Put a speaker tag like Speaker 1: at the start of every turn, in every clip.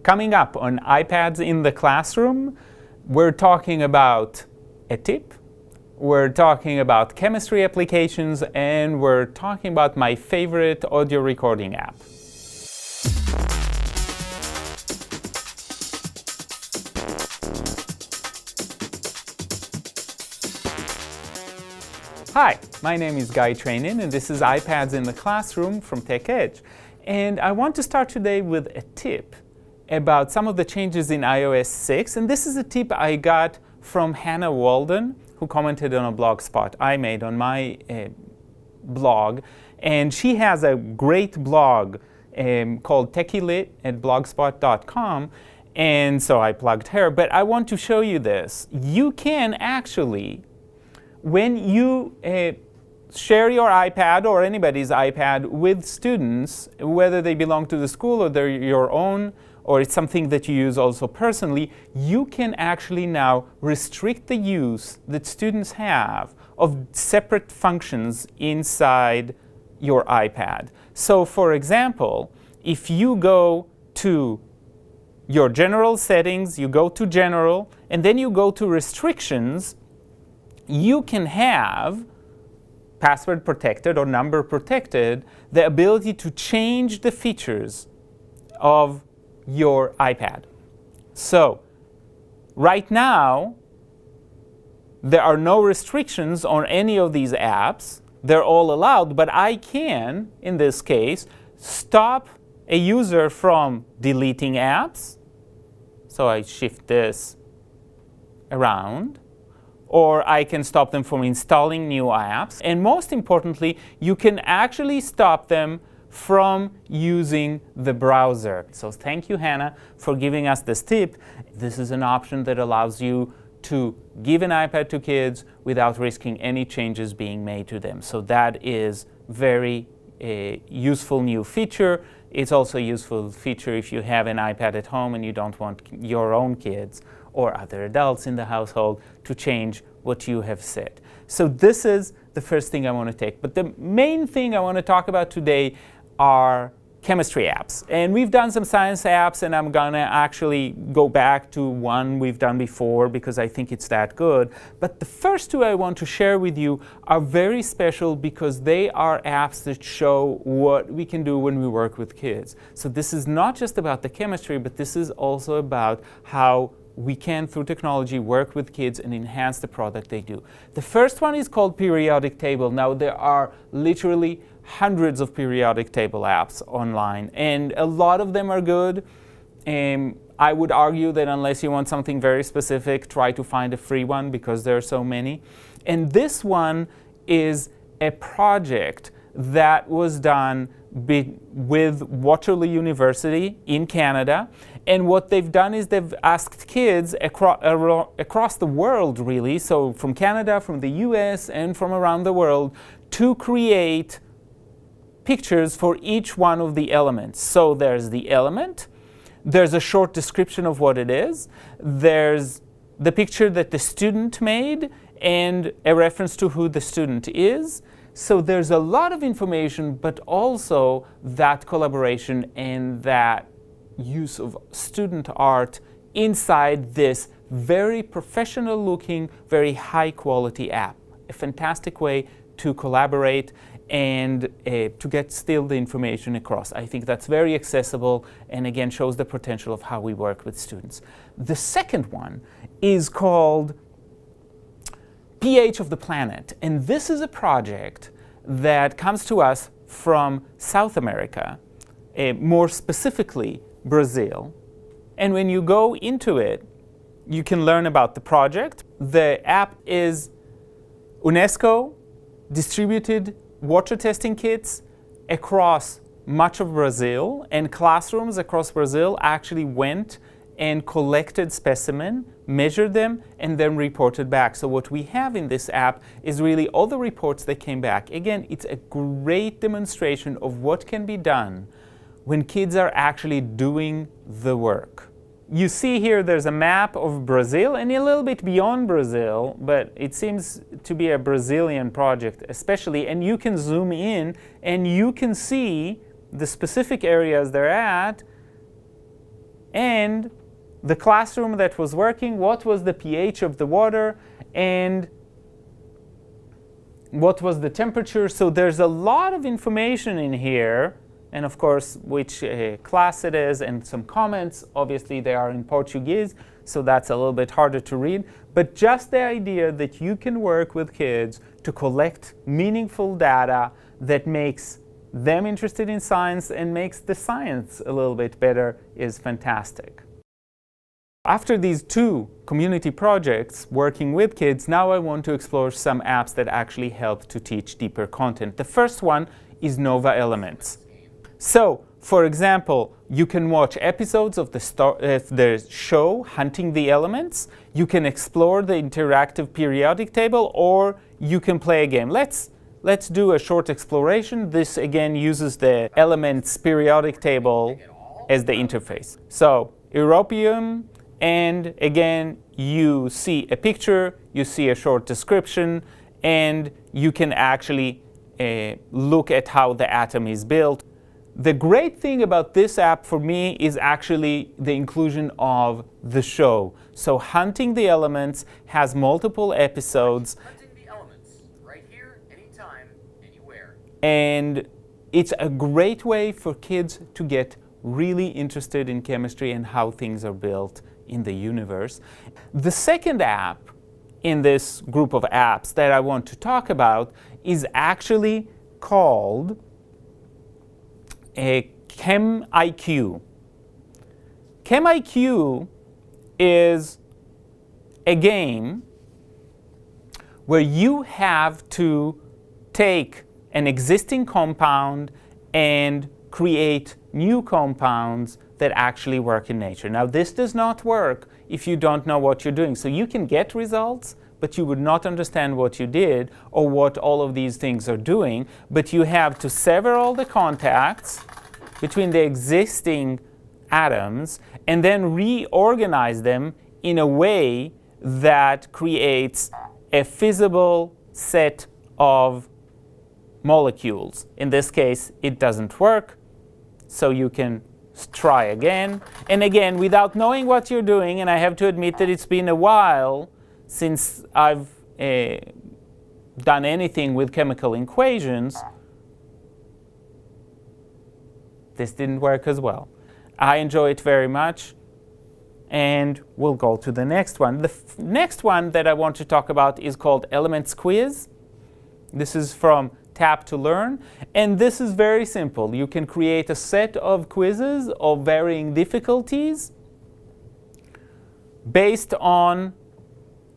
Speaker 1: Coming up on iPads in the classroom, we're talking about a tip, we're talking about chemistry applications, and we're talking about my favorite audio recording app. Hi, my name is Guy Trainin, and this is iPads in the Classroom from TechEdge. And I want to start today with a tip about some of the changes in iOS 6. And this is a tip I got from Hannah Walden, who commented on a blog spot I made on my blog. And she has a great blog called TechieLit at blogspot.com. And so I plugged her. But I want to show you this. You can actually, when you share your iPad or anybody's iPad with students, whether they belong to the school or they're your own, or it's something that you use also personally, you can actually now restrict the use that students have of separate functions inside your iPad. So for example, if you go to your general settings, you go to general, and then you go to restrictions, you can have password protected or number protected, the ability to change the features of your iPad. So right now, there are no restrictions on any of these apps. They're all allowed, but I can, in this case, stop a user from deleting apps. So I shift this around. Or I can stop them from installing new apps. And most importantly, you can actually stop them from using the browser. So thank you, Hannah, for giving us this tip. This is an option that allows you to give an iPad to kids without risking any changes being made to them. So that is very useful new feature. It's also a useful feature if you have an iPad at home and you don't want your own kids or other adults in the household to change what you have said. So this is the first thing I want to take. But the main thing I want to talk about today are chemistry apps. And we've done some science apps, and I'm going to actually go back to one we've done before because I think it's that good. But the first two I want to share with you are very special because they are apps that show what we can do when we work with kids. So this is not just about the chemistry, but this is also about how we can, through technology, work with kids and enhance the product they do. The first one is called Periodic Table. Now, there are literally hundreds of periodic table apps online, and a lot of them are good. I would argue that unless you want something very specific, try to find a free one because there are so many. And this one is a project that was done with Waterloo University in Canada. And what they've done is they've asked kids across the world, really, so from Canada, from the US, and from around the world, to create pictures for each one of the elements. So there's the element, there's a short description of what it is, there's the picture that the student made, and a reference to who the student is. So there's a lot of information, but also that collaboration and that use of student art inside this very professional looking, very high quality app. A fantastic way to collaborate and to get still the information across. I think that's very accessible and again shows the potential of how we work with students. The second one is called pH of the Planet, and this is a project that comes to us from South America, more specifically Brazil. And when you go into it, you can learn about the project. The app is UNESCO distributed water testing kits across much of Brazil, and classrooms across Brazil actually went and collected specimens, measured them, and then reported back. So what we have in this app is really all the reports that came back. Again, it's a great demonstration of what can be done when kids are actually doing the work. You see here there's a map of Brazil and a little bit beyond Brazil, but it seems to be a Brazilian project especially, and you can zoom in and you can see the specific areas they're at, and the classroom that was working, what was the pH of the water, and what was the temperature. So there's a lot of information in here, and of course which class it is, and some comments. Obviously they are in Portuguese, so that's a little bit harder to read. But just the idea that you can work with kids to collect meaningful data that makes them interested in science and makes the science a little bit better is fantastic. After these two community projects working with kids, now I want to explore some apps that actually help to teach deeper content. The first one is Nova Elements. So, for example, you can watch episodes of the show Hunting the Elements, you can explore the interactive periodic table, or you can play a game. Let's do a short exploration. This again uses the Elements periodic table as the interface. So, Europium, and again, you see a picture, you see a short description, and you can actually look at how the atom is built. The great thing about this app for me is actually the inclusion of the show. So Hunting the Elements has multiple episodes.
Speaker 2: Hunting the Elements, right here, anytime, anywhere.
Speaker 1: And it's a great way for kids to get really interested in chemistry and how things are built in the universe. The second app in this group of apps that I want to talk about is actually called Chem Iq. Chem Iq is a game where you have to take an existing compound and create new compounds that actually work in nature. Now, this does not work if you don't know what you're doing. So you can get results, but you would not understand what you did or what all of these things are doing. But you have to sever all the contacts between the existing atoms and then reorganize them in a way that creates a feasible set of molecules. In this case, it doesn't work, so you can try again and again without knowing what you're doing. And I have to admit that it's been a while since I've done anything with chemical equations. This didn't work as well. I enjoy it very much, and we'll go to the next one. The next one that I want to talk about is called Elements Quiz. This is from Tap to Learn, and this is very simple. You can create a set of quizzes of varying difficulties based on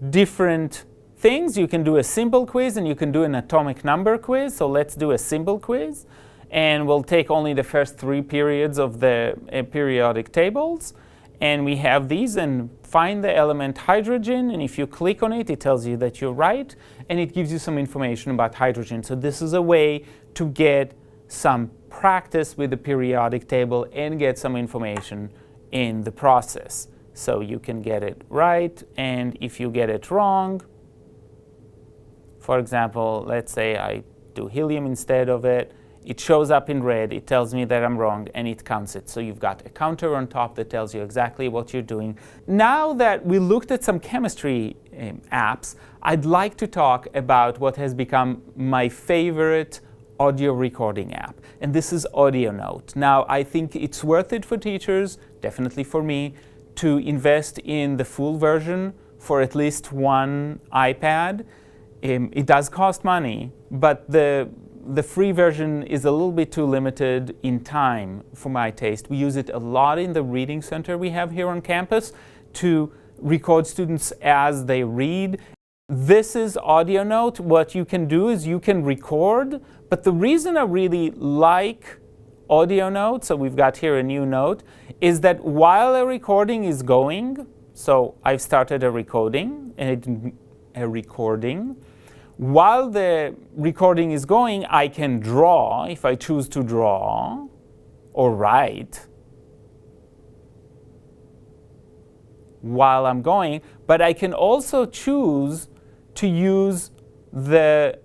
Speaker 1: different things. You can do a simple quiz and you can do an atomic number quiz. So let's do a simple quiz, and we'll take only the first 3 periods of the periodic tables, and we have these, and find the element hydrogen, and if you click on it, it tells you that you're right, and it gives you some information about hydrogen. So this is a way to get some practice with the periodic table and get some information in the process. So you can get it right, and if you get it wrong, for example, let's say I do helium instead of it, it shows up in red, it tells me that I'm wrong, and it counts it. So you've got a counter on top that tells you exactly what you're doing. Now that we looked at some chemistry apps, I'd like to talk about what has become my favorite audio recording app, and this is AudioNote. Now, I think it's worth it for teachers, definitely for me, to invest in the full version for at least one iPad. It does cost money, but the free version is a little bit too limited in time for my taste. We use it a lot in the reading center we have here on campus to record students as they read. This is AudioNote. What you can do is you can record, but the reason I really like AudioNote, so we've got here a new note, is that while a recording is going, so I've started a recording, while the recording is going, I can draw, if I choose to draw, or write while I'm going, but I can also choose to use the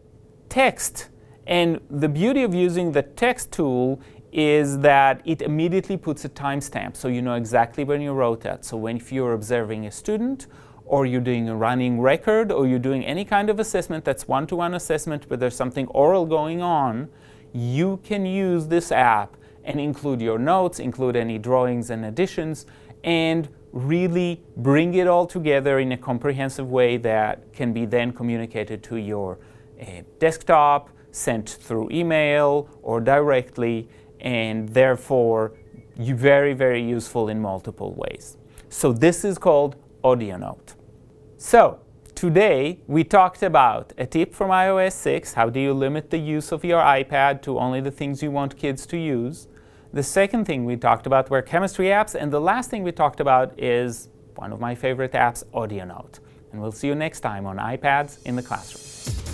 Speaker 1: text. And the beauty of using the text tool is that it immediately puts a timestamp, so you know exactly when you wrote that. So if you're observing a student, or you're doing a running record, or you're doing any kind of assessment that's one-to-one assessment, but there's something oral going on, you can use this app and include your notes, include any drawings and additions, and really bring it all together in a comprehensive way that can be then communicated to your desktop, sent through email or directly, and therefore very, very useful in multiple ways. So this is called AudioNote. So today we talked about a tip from iOS 6, how do you limit the use of your iPad to only the things you want kids to use. The second thing we talked about were chemistry apps, and the last thing we talked about is one of my favorite apps, AudioNote. And we'll see you next time on iPads in the Classroom.